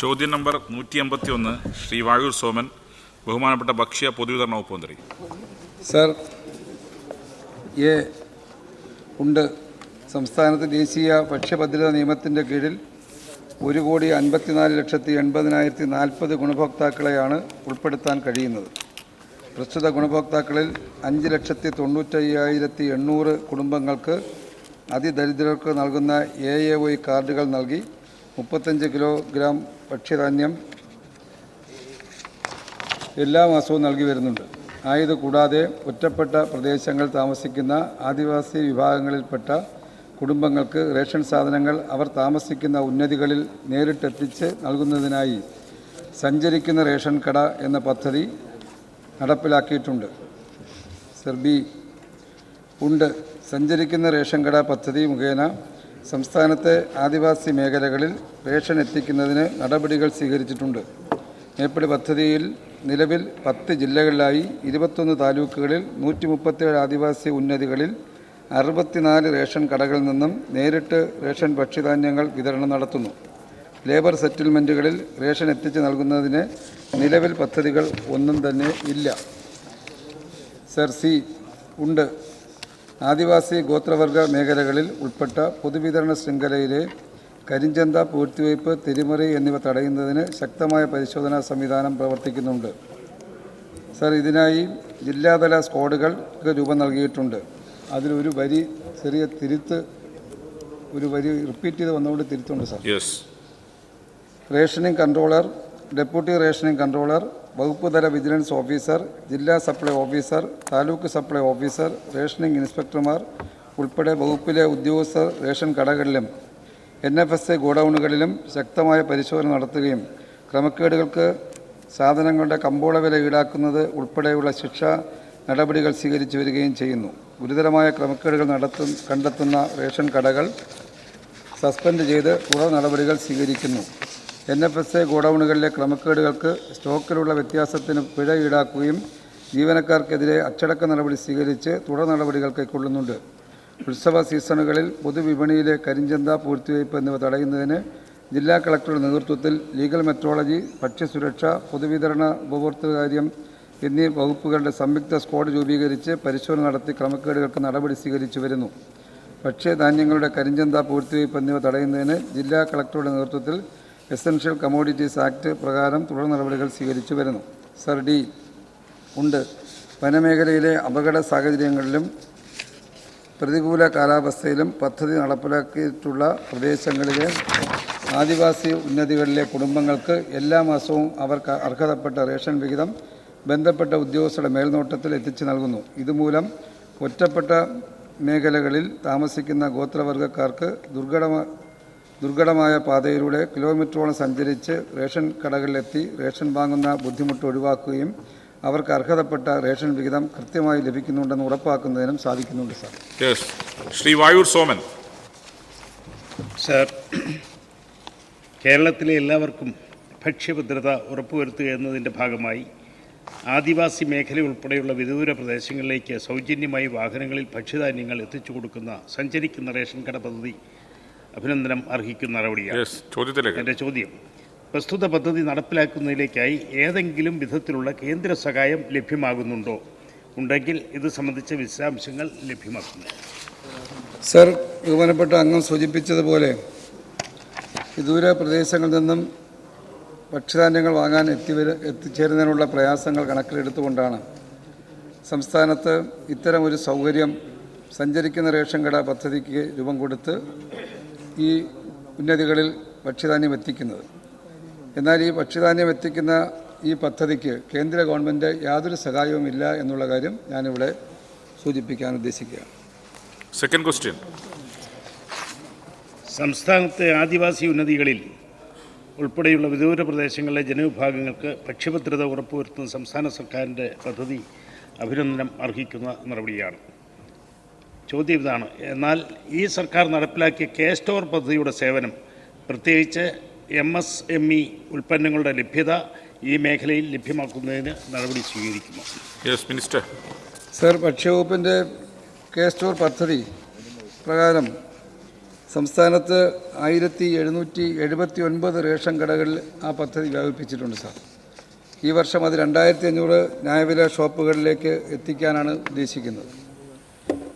ചോദ്യം നമ്പർ 181 ശ്രീ വാഴൂർ സോമൻ, ബഹുമാനപ്പെട്ട ഭക്ഷ്യ പൊതുവിതരണ വകുപ്പ് മന്ത്രി. സർ, ഉണ്ട്. സംസ്ഥാനത്ത് ദേശീയ ഭക്ഷ്യഭദ്രതാ നിയമത്തിൻ്റെ കീഴിൽ 1,54,80,040 ഗുണഭോക്താക്കളെയാണ് ഉൾപ്പെടുത്താൻ കഴിയുന്നത്. പ്രസ്തുത ഗുണഭോക്താക്കളിൽ 5,95,800 കുടുംബങ്ങൾക്ക് അതിദരിദ്രർക്ക് നൽകുന്ന AAY കാർഡുകൾ നൽകി 35 കിലോഗ്രാം ഭക്ഷ്യധാന്യം എല്ലാ മാസവും നൽകി വരുന്നുണ്ട്. കൂടാതെ ഒറ്റപ്പെട്ട പ്രദേശങ്ങളിൽ താമസിക്കുന്ന ആദിവാസി വിഭാഗങ്ങളിൽപ്പെട്ട കുടുംബങ്ങൾക്ക് റേഷൻ സാധനങ്ങൾ അവർ താമസിക്കുന്ന ഉന്നതികളിൽ നേരിട്ടെത്തിച്ച് നൽകുന്നതിനായി സഞ്ചരിക്കുന്ന റേഷൻ കട എന്ന പദ്ധതി നടപ്പിലാക്കിയിട്ടുണ്ട്. സർ, ഉണ്ട്. സഞ്ചരിക്കുന്ന റേഷൻ കട പദ്ധതി മുഖേന സംസ്ഥാനത്തെ ആദിവാസി മേഖലകളിൽ റേഷൻ എത്തിക്കുന്നതിന് നടപടികൾ സ്വീകരിച്ചിട്ടുണ്ട്. മേപ്പടി പദ്ധതിയിൽ നിലവിൽ 10 ജില്ലകളിലായി 21 താലൂക്കുകളിൽ 137 ആദിവാസി ഉന്നതികളിൽ 64 റേഷൻ കടകളിൽ നിന്നും നേരിട്ട് റേഷൻ ഭക്ഷ്യധാന്യങ്ങൾ വിതരണം നടത്തുന്നു. ലേബർ സെറ്റിൽമെൻറ്റുകളിൽ റേഷൻ എത്തിച്ച് നൽകുന്നതിന് നിലവിൽ പദ്ധതികൾ ഒന്നും തന്നെ ഇല്ല. സർ, ഉണ്ട്. ആദിവാസി ഗോത്രവർഗ മേഖലകളിൽ ഉൾപ്പെട്ട പൊതുവിതരണ ശൃംഖലയിലെ കരിഞ്ചന്ത, പൂഴ്ത്തിവയ്പ്, തിരിമറി എന്നിവ തടയുന്നതിന് ശക്തമായ പരിശോധനാ സംവിധാനം പ്രവർത്തിക്കുന്നുണ്ട്. സർ, ഇതിനായി ജില്ലാതല സ്ക്വാഡുകൾക്ക് രൂപം നൽകിയിട്ടുണ്ട്. അതിലൊരു വരി ചെറിയ റിപ്പീറ്റ് ചെയ്ത് വന്നുകൊണ്ട് തിരുത്തുണ്ട്. Sir, rationing controller, deputy rationing controller, വകുപ്പ് തല വിജിലൻസ് ഓഫീസർ, ജില്ലാ supply officer, taluk supply officer, rationing ഇൻസ്പെക്ടർമാർ ഉൾപ്പെടെ വകുപ്പിലെ ഉദ്യോഗസ്ഥർ റേഷൻ കടകളിലും NFSA ഗോഡൌണുകളിലും ശക്തമായ പരിശോധന നടത്തുകയും ക്രമക്കേടുകൾക്ക് സാധനങ്ങളുടെ കമ്പോള വില ഈടാക്കുന്നത് ഉൾപ്പെടെയുള്ള ശിക്ഷാ നടപടികൾ സ്വീകരിച്ചു വരികയും ചെയ്യുന്നു. ഗുരുതരമായ ക്രമക്കേടുകൾ കണ്ടെത്തുന്ന റേഷൻ കടകൾ സസ്പെൻഡ് ചെയ്ത് തുടർ നടപടികൾ സ്വീകരിക്കുന്നു. NFSA ഗോഡൌണുകളിലെ ക്രമക്കേടുകൾക്ക് സ്റ്റോക്കിലുള്ള വ്യത്യാസത്തിന് പിഴ ഈടാക്കുകയും ജീവനക്കാർക്കെതിരെ അച്ചടക്ക നടപടി സ്വീകരിച്ച് തുടർ നടപടികൾ കൈക്കൊള്ളുന്നുണ്ട്. ഉത്സവ സീസണുകളിൽ പൊതുവിപണിയിലെ കരിഞ്ചന്ത, പൂഴ്ത്തിവയ്പ് എന്നിവ തടയുന്നതിന് ജില്ലാ കളക്ടറുടെ നേതൃത്വത്തിൽ ലീഗൽ മെട്രോളജി, ഭക്ഷ്യസുരക്ഷ, പൊതുവിതരണ, ഉപഭോക്തൃകാര്യം എന്നീ വകുപ്പുകളുടെ സംയുക്ത സ്ക്വാഡ് രൂപീകരിച്ച് പരിശോധന നടത്തി ക്രമക്കേടുകൾക്ക് നടപടി സ്വീകരിച്ചു വരുന്നു. ഭക്ഷ്യധാന്യങ്ങളുടെ കരിഞ്ചന്ത, പൂഴ്ത്തിവയ്പ് എന്നിവ തടയുന്നതിന് ജില്ലാ കളക്ടറുടെ നേതൃത്വത്തിൽ എസൻഷ്യൽ കമ്മോഡിറ്റീസ് ആക്ട് പ്രകാരം തുടർ നടപടികൾ സ്വീകരിച്ചു വരുന്നു. സർ, ഉണ്ട്. വനമേഖലയിലെ അപകട സാഹചര്യങ്ങളിലും പ്രതികൂല കാലാവസ്ഥയിലും പദ്ധതി നടപ്പിലാക്കിയിട്ടുള്ള പ്രദേശങ്ങളിലെ ആദിവാസി ഉന്നതികളിലെ കുടുംബങ്ങൾക്ക് എല്ലാ മാസവും അവർക്ക് അർഹതപ്പെട്ട റേഷൻ വിഹിതം ബന്ധപ്പെട്ട ഉദ്യോഗസ്ഥരുടെ മേൽനോട്ടത്തിൽ എത്തിച്ചു നൽകുന്നു. ഇതുമൂലം ഒറ്റപ്പെട്ട മേഖലകളിൽ താമസിക്കുന്ന ഗോത്രവർഗക്കാർക്ക് ദുർഘടമായ പാതയിലൂടെ കിലോമീറ്ററോളം സഞ്ചരിച്ച് റേഷൻ കടകളിലെത്തി റേഷൻ വാങ്ങുന്ന ബുദ്ധിമുട്ട് ഒഴിവാക്കുകയും അവർക്ക് അർഹതപ്പെട്ട റേഷൻ വിഹിതം കൃത്യമായി ലഭിക്കുന്നുണ്ടെന്ന് ഉറപ്പാക്കുന്നതിനും സാധിക്കുന്നുണ്ട്. സർ, ശ്രീ വാഴൂർ സോമൻ. സർ, കേരളത്തിലെ എല്ലാവർക്കും ഭക്ഷ്യഭദ്രത ഉറപ്പുവരുത്തുക എന്നതിൻ്റെ ഭാഗമായി ആദിവാസി മേഖല ഉൾപ്പെടെയുള്ള വിദൂര പ്രദേശങ്ങളിലേക്ക് സൗജന്യമായി വാഹനങ്ങളിൽ ഭക്ഷ്യധാന്യങ്ങൾ എത്തിച്ചു കൊടുക്കുന്ന സഞ്ചരിക്കുന്ന റേഷൻ കട പദ്ധതി അഭിനന്ദനം അർഹിക്കുന്ന നടപടിയാണ്. എൻ്റെ ചോദ്യം, പ്രസ്തുത പദ്ധതി നടപ്പിലാക്കുന്നതിലേക്കായി ഏതെങ്കിലും വിധത്തിലുള്ള കേന്ദ്ര സഹായം ലഭ്യമാകുന്നുണ്ടോ? ഉണ്ടെങ്കിൽ ഇത് സംബന്ധിച്ച വിശദാംശങ്ങൾ ലഭ്യമാക്കുന്നു. സർ, ബഹുമാനപ്പെട്ട അംഗം സൂചിപ്പിച്ചതുപോലെ വിദൂര പ്രദേശങ്ങളിൽ നിന്നും ഭക്ഷ്യധാന്യങ്ങൾ വാങ്ങാൻ എത്തിച്ചേരുന്നതിനുള്ള പ്രയാസങ്ങൾ കണക്കിലെടുത്തുകൊണ്ടാണ് സംസ്ഥാനത്ത് ഇത്തരം ഒരു സൗകര്യം സഞ്ചരിക്കുന്ന റേഷൻ കട പദ്ധതിക്ക് രൂപം കൊടുത്ത് ഈ ഉന്നതികളിൽ ഭക്ഷ്യധാന്യം എത്തിക്കുന്നത്. എന്നാൽ ഈ ഭക്ഷ്യധാന്യം എത്തിക്കുന്ന ഈ പദ്ധതിക്ക് കേന്ദ്ര ഗവൺമെൻറ് യാതൊരു സഹായവുമില്ല എന്നുള്ള കാര്യം ഞാനിവിടെ സൂചിപ്പിക്കാൻ ഉദ്ദേശിക്കുകയാണ്. Second question. സംസ്ഥാനത്തെ ആദിവാസി ഉന്നതികളിൽ ഉൾപ്പെടെയുള്ള വിദൂര പ്രദേശങ്ങളിലെ ജനവിഭാഗങ്ങൾക്ക് ഭക്ഷ്യഭദ്രത ഉറപ്പുവരുത്തുന്ന സംസ്ഥാന സർക്കാരിൻ്റെ പദ്ധതി അഭിനന്ദനം അർഹിക്കുന്ന നടപടിയാണ്. ചോദ്യം ഇതാണ്, എന്നാൽ ഈ സർക്കാർ നടപ്പിലാക്കിയ K-സ്റ്റോർ പദ്ധതിയുടെ സേവനം, പ്രത്യേകിച്ച് MSME ഉൽപ്പന്നങ്ങളുടെ ലഭ്യത ഈ മേഖലയിൽ ലഭ്യമാക്കുന്നതിന് നടപടി സ്വീകരിക്കുമോ? മിനിസ്റ്റർ. സർ, ഭക്ഷ്യവകുപ്പിൻ്റെ K-സ്റ്റോർ പദ്ധതി പ്രകാരം സംസ്ഥാനത്ത് 1779 റേഷൻ കടകളിൽ ആ പദ്ധതി വ്യാപിപ്പിച്ചിട്ടുണ്ട് സാർ. ഈ വർഷം അത് 2500 ന്യായവില ഷോപ്പുകളിലേക്ക് എത്തിക്കാനാണ് ഉദ്ദേശിക്കുന്നത്.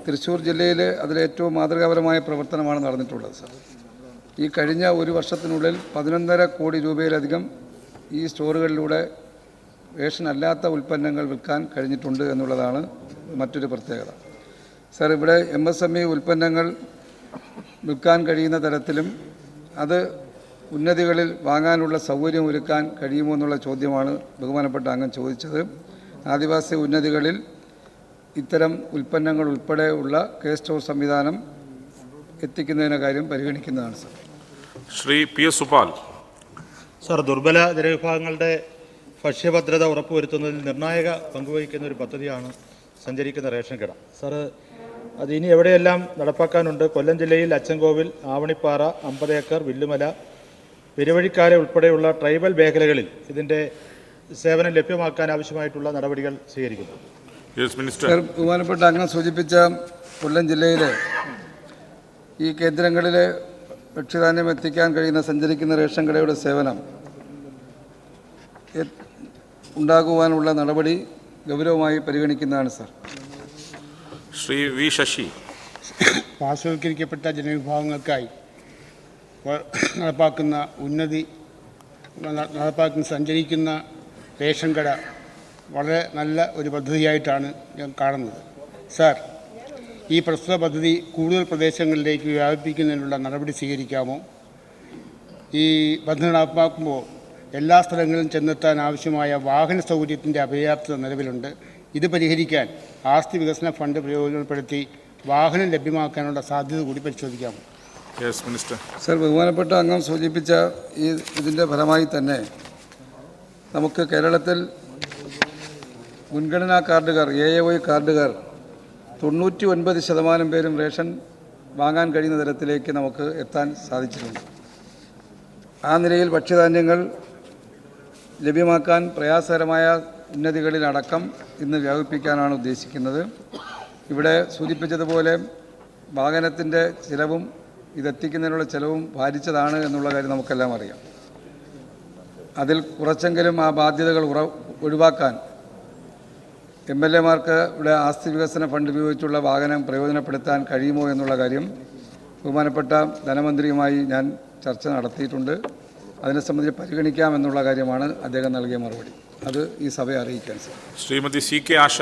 തൃശ്ശൂർ ജില്ലയിൽ അതിലേറ്റവും മാതൃകാപരമായ പ്രവർത്തനമാണ് നടന്നിട്ടുള്ളത് സാർ. ഈ കഴിഞ്ഞ ഒരു വർഷത്തിനുള്ളിൽ 11.5 കോടി രൂപയിലധികം ഈ സ്റ്റോറുകളിലൂടെ റേഷൻ അല്ലാത്ത ഉൽപ്പന്നങ്ങൾ വിൽക്കാൻ കഴിഞ്ഞിട്ടുണ്ട് എന്നുള്ളതാണ് മറ്റൊരു പ്രത്യേകത. സാർ, ഇവിടെ MSME ഉൽപ്പന്നങ്ങൾ വിൽക്കാൻ കഴിയുന്ന തരത്തിലും അത് ഉന്നതികളിൽ വാങ്ങാനുള്ള സൗകര്യം ഒരുക്കാൻ കഴിയുമോ എന്നുള്ള ചോദ്യമാണ് ബഹുമാനപ്പെട്ട അംഗം ചോദിച്ചത്. ആദിവാസി ഉന്നതികളിൽ ഇത്തരം ഉൽപ്പന്നങ്ങൾ ഉൾപ്പെടെയുള്ള സ്റ്റോർ സംവിധാനം എത്തിക്കുന്നതിൻ്റെ കാര്യം പരിഗണിക്കുന്നതാണ് sir. Shri PS Supal. Sir, ദുർബല ജനവിഭാഗങ്ങളുടെ ഭക്ഷ്യഭദ്രത ഉറപ്പുവരുത്തുന്നതിൽ നിർണായക പങ്കുവഹിക്കുന്ന ഒരു പദ്ധതിയാണ് സഞ്ചരിക്കുന്ന റേഷൻ കട. സാർ, അത് ഇനി എവിടെയെല്ലാം നടപ്പാക്കാനുണ്ട്? കൊല്ലം ജില്ലയിൽ അച്ചൻകോവിൽ, ആവണിപ്പാറ, 50 ഏക്കർ, വില്ലുമല, പെരുവഴിക്കാല ഉൾപ്പെടെയുള്ള ട്രൈബൽ മേഖലകളിൽ ഇതിൻ്റെ സേവനം ലഭ്യമാക്കാൻ ആവശ്യമായിട്ടുള്ള നടപടികൾ സ്വീകരിക്കുന്നു. സർ, ബഹുമാനപ്പെട്ട അംഗം സൂചിപ്പിച്ച കൊല്ലം ജില്ലയിലെ ഈ കേന്ദ്രങ്ങളിലെ ഭക്ഷ്യധാന്യം എത്തിക്കാൻ കഴിയുന്ന സഞ്ചരിക്കുന്ന റേഷൻ കടയുടെ സേവനം ഉണ്ടാകുവാനുള്ള നടപടി ഗൗരവമായി പരിഗണിക്കുന്നതാണ് സാർ. ശ്രീ V ശശി. പാർശ്വവൽക്കരിക്കപ്പെട്ട ജനവിഭാഗങ്ങൾക്കായി നടപ്പാക്കുന്ന സഞ്ചരിക്കുന്ന റേഷൻ കട വളരെ നല്ല ഒരു പദ്ധതിയായിട്ടാണ് ഞാൻ കാണുന്നത്. സാർ, ഈ പ്രസ്തുത പദ്ധതി കൂടുതൽ പ്രദേശങ്ങളിലേക്ക് വ്യാപിപ്പിക്കുന്നതിനുള്ള നടപടി സ്വീകരിക്കാമോ? ഈ പദ്ധതി നടപ്പാക്കുമ്പോൾ എല്ലാ സ്ഥലങ്ങളിലും ചെന്നെത്താൻ ആവശ്യമായ വാഹന സൗകര്യത്തിൻ്റെ അപര്യാപ്തത നിലവിലുണ്ട്. ഇത് പരിഹരിക്കാൻ ആസ്തി വികസന ഫണ്ട് പ്രയോജനപ്പെടുത്തി വാഹനം ലഭ്യമാക്കാനുള്ള സാധ്യത കൂടി പരിശോധിക്കാമോ? സർ, ബഹുമാനപ്പെട്ട അംഗം സൂചിപ്പിച്ച ഇതിൻ്റെ ഫലമായി തന്നെ നമുക്ക് കേരളത്തിൽ മുൻഗണനാ കാർഡുകാർ, AOI കാർഡുകാർ 99% പേരും റേഷൻ വാങ്ങാൻ കഴിയുന്ന തരത്തിലേക്ക് നമുക്ക് എത്താൻ സാധിച്ചിട്ടുണ്ട്. ആ നിലയിൽ ഭക്ഷ്യധാന്യങ്ങൾ ലഭ്യമാക്കാൻ പ്രയാസകരമായ ഉന്നതികളിലടക്കം ഇന്ന് വ്യാപിപ്പിക്കാനാണ് ഉദ്ദേശിക്കുന്നത്. ഇവിടെ സൂചിപ്പിച്ചതുപോലെ വാഹനത്തിൻ്റെ ചിലവും ഇതെത്തിക്കുന്നതിനുള്ള ചിലവും ഭാരിച്ചതാണ് എന്നുള്ള കാര്യം നമുക്കെല്ലാം അറിയാം. അതിൽ കുറച്ചെങ്കിലും ആ ബാധ്യതകൾ ഒഴിവാക്കാൻ MLA-മാർക്ക് ഇവിടെ ആസ്തി വികസന ഫണ്ട് ഉപയോഗിച്ചുള്ള വാഹനം പ്രയോജനപ്പെടുത്താൻ കഴിയുമോ എന്നുള്ള കാര്യം ബഹുമാനപ്പെട്ട ധനമന്ത്രിയുമായി ഞാൻ ചർച്ച നടത്തിയിട്ടുണ്ട്. അതിനെ സംബന്ധിച്ച് പരിഗണിക്കാമെന്നുള്ള കാര്യമാണ് അദ്ദേഹം നൽകിയ മറുപടി. അത് ഈ സഭയെ അറിയിക്കാൻ സാർ. ശ്രീമതി CK ആശ.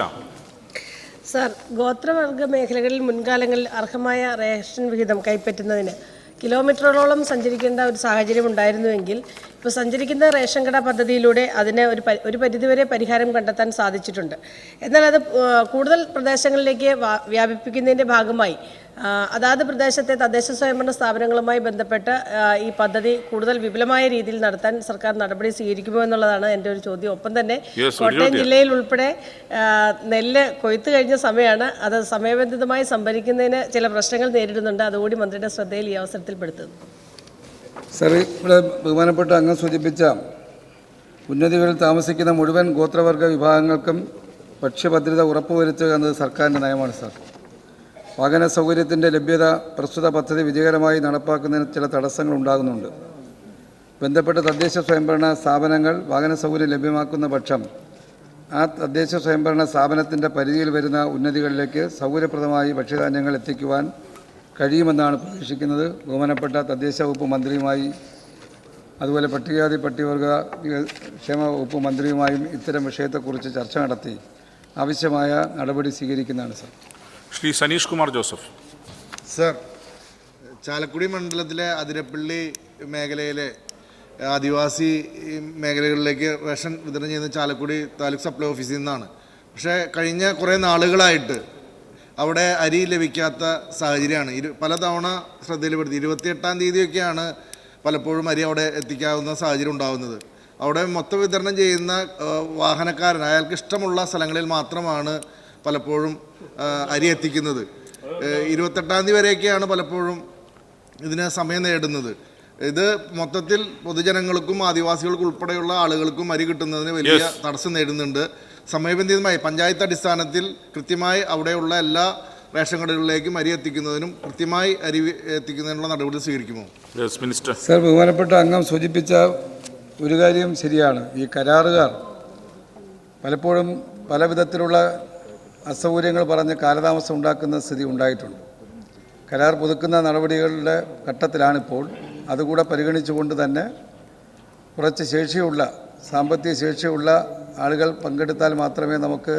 സാർ, ഗോത്രവർഗ മേഖലകളിൽ മുൻകാലങ്ങളിൽ അർഹമായ റേഷൻ വിഹിതം കൈപ്പറ്റുന്നതിന് കിലോമീറ്ററുകളോളം സഞ്ചരിക്കേണ്ട ഒരു സാഹചര്യം ഉണ്ടായിരുന്നുവെങ്കിൽ ഇപ്പോൾ സഞ്ചരിക്കുന്ന റേഷൻ കട പദ്ധതിയിലൂടെ അതിന് ഒരു പരിധിവരെ പരിഹാരം കണ്ടെത്താൻ സാധിച്ചിട്ടുണ്ട്. എന്നാൽ അത് കൂടുതൽ പ്രദേശങ്ങളിലേക്ക് വ്യാപിപ്പിക്കുന്നതിൻ്റെ ഭാഗമായി അതാത് പ്രദേശത്തെ തദ്ദേശ സ്വയംഭരണ സ്ഥാപനങ്ങളുമായി ബന്ധപ്പെട്ട് ഈ പദ്ധതി കൂടുതൽ വിപുലമായ രീതിയിൽ നടത്താൻ സർക്കാർ നടപടി സ്വീകരിക്കുമോ എന്നുള്ളതാണ് എൻ്റെ ഒരു ചോദ്യം. ഒപ്പം തന്നെ കോട്ടയം ജില്ലയിൽ ഉൾപ്പെടെ നെല്ല് കൊയ്ത്ത് കഴിഞ്ഞ സമയമാണ്. അത് സമയബന്ധിതമായി സംഭരിക്കുന്നതിന് ചില പ്രശ്നങ്ങൾ നേരിടുന്നുണ്ട്. അതുകൂടി മന്ത്രിയുടെ ശ്രദ്ധയിൽ ഈ അവസരത്തിൽപ്പെടുത്തുന്നു. സാർ, ഇവിടെ ബഹുമാനപ്പെട്ട അംഗം സൂചിപ്പിച്ച ഉന്നതികളിൽ താമസിക്കുന്ന മുഴുവൻ ഗോത്രവർഗ വിഭാഗങ്ങൾക്കും ഭക്ഷ്യഭദ്രത ഉറപ്പുവരുത്തുക എന്നത് സർക്കാരിൻ്റെ നയമാണ് സാർ. വാഹന സൗകര്യത്തിൻ്റെ ലഭ്യത പ്രസ്തുത പദ്ധതി വിജയകരമായി നടപ്പാക്കുന്നതിന് ചില തടസ്സങ്ങൾ ഉണ്ടാകുന്നുണ്ട്. ബന്ധപ്പെട്ട തദ്ദേശ സ്വയംഭരണ സ്ഥാപനങ്ങൾ വാഹന സൗകര്യം ലഭ്യമാക്കുന്ന പക്ഷം ആ തദ്ദേശ സ്വയംഭരണ സ്ഥാപനത്തിൻ്റെ പരിധിയിൽ വരുന്ന ഉന്നതികളിലേക്ക് സൗകര്യപ്രദമായി ഭക്ഷ്യധാന്യങ്ങൾ എത്തിക്കുവാൻ കഴിയുമെന്നാണ് പ്രതീക്ഷിക്കുന്നത്. ബഹുമാനപ്പെട്ട തദ്ദേശ വകുപ്പ് മന്ത്രിയുമായി അതുപോലെ പട്ടികജാതി പട്ടികവർഗ ക്ഷേമ വകുപ്പ് മന്ത്രിയുമായും ഇത്തരം വിഷയത്തെക്കുറിച്ച് ചർച്ച നടത്തി ആവശ്യമായ നടപടി സ്വീകരിക്കുന്നതാണ് സാർ. ശ്രീ സനീഷ് കുമാർ ജോസഫ്. സർ, ചാലക്കുടി മണ്ഡലത്തിലെ അതിരപ്പള്ളി മേഖലയിലെ ആദിവാസി മേഖലകളിലേക്ക് റേഷൻ വിതരണം ചെയ്യുന്ന ചാലക്കുടി താലൂക്ക് സപ്ലൈ ഓഫീസിൽ നിന്നാണ്. പക്ഷേ കഴിഞ്ഞ കുറേ നാളുകളായിട്ട് അവിടെ അരി ലഭിക്കാത്ത സാഹചര്യമാണ്. പലതവണ ശ്രദ്ധയിൽപ്പെടുത്തി 28-ാം തീയതിയൊക്കെയാണ് പലപ്പോഴും അരി അവിടെ എത്തിക്കാവുന്ന സാഹചര്യം ഉണ്ടാകുന്നത്. അവിടെ മൊത്തം വിതരണം ചെയ്യുന്ന വാഹനക്കാരൻ അയാൾക്ക് ഇഷ്ടമുള്ള സ്ഥലങ്ങളിൽ മാത്രമാണ് പലപ്പോഴും അരി എത്തിക്കുന്നത്. 28-ാം തീയതി വരെയൊക്കെയാണ് പലപ്പോഴും ഇതിന് സമയം നേടുന്നത്. ഇത് മൊത്തത്തിൽ പൊതുജനങ്ങൾക്കും ആദിവാസികൾക്കും ഉൾപ്പെടെയുള്ള ആളുകൾക്കും അരി കിട്ടുന്നതിന് വലിയ തടസ്സം നേടുന്നുണ്ട്. സമയബന്ധിതമായി പഞ്ചായത്ത് അടിസ്ഥാനത്തിൽ കൃത്യമായി അവിടെയുള്ള എല്ലാ റേഷൻ കടകളിലേക്കും അരി എത്തിക്കുന്നതിനും കൃത്യമായി അരി എത്തിക്കുന്നതിനുള്ള നടപടി സ്വീകരിക്കുമോ? Yes minister. സർ, ബഹുമാനപ്പെട്ട അംഗം സൂചിപ്പിച്ച ഒരു കാര്യം ശരിയാണ്. ഈ കരാറുകാർ പലപ്പോഴും പല വിധത്തിലുള്ള അസൗകര്യങ്ങൾ പറഞ്ഞ് കാലതാമസം ഉണ്ടാക്കുന്ന സ്ഥിതി ഉണ്ടായിട്ടുണ്ട്. കരാർ പുതുക്കുന്ന നടപടികളുടെ ഘട്ടത്തിലാണിപ്പോൾ. അതുകൂടെ പരിഗണിച്ചുകൊണ്ട് തന്നെ കുറച്ച് ശേഷിയുള്ള സാമ്പത്തിക ശേഷിയുള്ള ആളുകൾ പങ്കെടുത്താൽ മാത്രമേ നമുക്ക്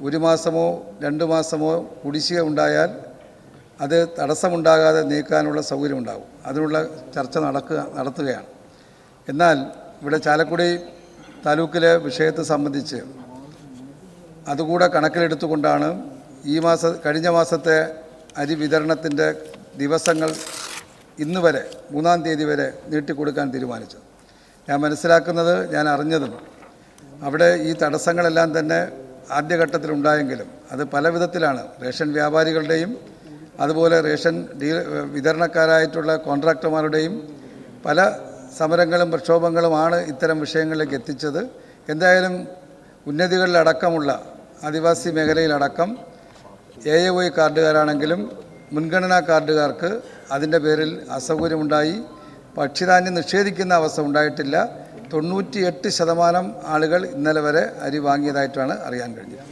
1 മാസമോ 2 മാസമോ കുടിശ്ശിക ഉണ്ടായാൽ അത് തടസ്സമുണ്ടാകാതെ നീക്കാനുള്ള സൗകര്യമുണ്ടാകും. അതിനുള്ള ചർച്ച നടത്തുകയാണ്. എന്നാൽ ഇവിടെ ചാലക്കുടി താലൂക്കിലെ വിഷയത്തെ സംബന്ധിച്ച് അതുകൂടെ കണക്കിലെടുത്തുകൊണ്ടാണ് കഴിഞ്ഞ മാസത്തെ അരി വിതരണത്തിൻ്റെ ദിവസങ്ങൾ ഇന്ന് വരെ 3-ാം തീയതി വരെ നീട്ടിക്കൊടുക്കാൻ തീരുമാനിച്ചത്. ഞാൻ അറിഞ്ഞതും അവിടെ ഈ തടസ്സങ്ങളെല്ലാം തന്നെ ആദ്യഘട്ടത്തിലുണ്ടായെങ്കിലും അത് പല വിധത്തിലാണ്. റേഷൻ വ്യാപാരികളുടെയും അതുപോലെ റേഷൻ വിതരണക്കാരായിട്ടുള്ള കോൺട്രാക്ടർമാരുടെയും പല സമരങ്ങളും പ്രക്ഷോഭങ്ങളുമാണ് ഇത്തരം വിഷയങ്ങളിലേക്ക് എത്തിച്ചത്. എന്തായാലും ഉന്നതികളിലടക്കമുള്ള ആദിവാസി മേഖലയിലടക്കം AOI കാർഡുകാരാണെങ്കിലും മുൻഗണനാ കാർഡുകാർക്ക് അതിൻ്റെ പേരിൽ അസൗകര്യമുണ്ടായി. ഭക്ഷ്യധാന്യം നിഷേധിക്കുന്ന അവസ്ഥ ഉണ്ടായിട്ടില്ല. 98% ആളുകൾ ഇന്നലെ വരെ അരി വാങ്ങിയതായിട്ടാണ് അറിയാൻ കഴിഞ്ഞത്.